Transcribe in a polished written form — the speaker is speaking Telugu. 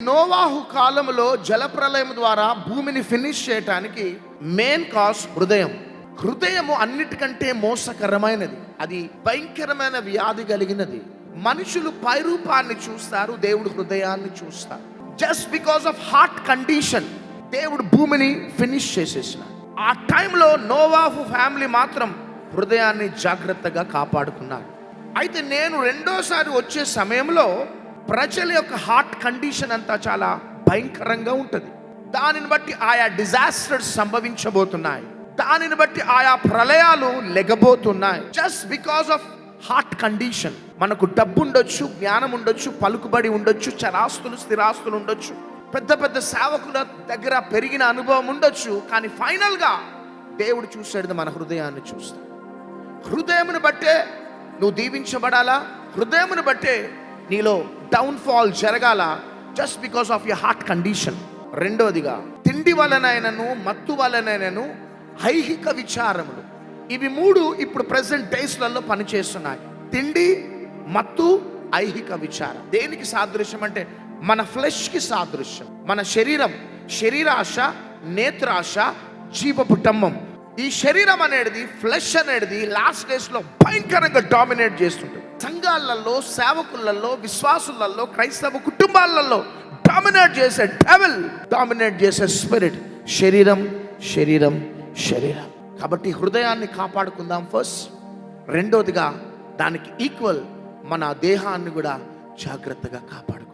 నోవాహు కాలంలో జలప్రలయం ద్వారా భూమిని ఫినిష్ చేయటానికి మెయిన్ కాజ్ హృదయం. హృదయము అన్నిటికంటే మోసకరమైనది, అది భయంకరమైన వ్యాధి కలిగినది. మనుషులు పైరూపాన్ని చూస్తారు, దేవుడు హృదయాన్ని చూస్తారు. Just because of heart condition దేవుడు భూమిని ఫినిష్ చేసేసిన. ఆ టైంలో నోవాహు ఫ్యామిలీ మాత్రం హృదయాన్ని జాగ్రత్తగా కాపాడుకున్నారు. అయితే నేను రెండోసారి వచ్చే సమయంలో ప్రజల యొక్క హార్ట్ కండిషన్ అంతా చాలా భయంకరంగా ఉంటుంది. దానిని బట్టి ఆయా డిజాస్టర్స్ సంభవించబోతున్నాయి, దానిని బట్టి ఆయా ప్రళయాలు లెగబోతున్నాయి. Just because of heart condition. మనకు డబ్బు ఉండొచ్చు, జ్ఞానం ఉండొచ్చు, పలుకుబడి ఉండొచ్చు, చరాస్తులు స్థిరాస్తులు ఉండొచ్చు, పెద్ద పెద్ద సేవకుల దగ్గర పెరిగిన అనుభవం ఉండొచ్చు, కానీ ఫైనల్గా దేవుడు చూసేది మన హృదయాన్ని చూస్తాడు. హృదయమును బట్టే నువ్వు దీవించబడాలా, హృదయమును బట్టే నీలో డౌన్ఫాల్ జరగాల, just because of your heart condition. రెండోదిగా తిండి వలనైనను మత్తు వలనైనను ఐహిక విచారములు, ఇవి మూడు ఇప్పుడు ప్రెసెంట్ డేస్లలో పనిచేస్తున్నాయి. తిండి, మత్తు, ఐహిక విచారం. దేనికి సాదృశ్యం అంటే మన ఫ్లెష్కి సాదృశ్యం. మన శరీరం, శరీరాశ, నేత్రాశ, జీవపు డంబం. ఈ శరీరం అనేది, ఫ్లెష్ అనేది లాస్ట్ డేస్లో భయంకరంగా డామినేట్ చేస్తుంటుంది. సంఘాలలో, సేవకులలో, విశ్వాసులలో, క్రైస్తవ కుటుంబాలలో డామినేట్ చేసే డెవిల్, డామినేట్ చేసే స్పిరిట్ శరీరం, శరీరం, శరీరం. కాబట్టి హృదయాన్ని కాపాడుకుందాం ఫస్ట్. రెండోదిగా దానికి ఈక్వల్ మన దేహాన్ని కూడా జాగ్రత్తగా కాపాడు.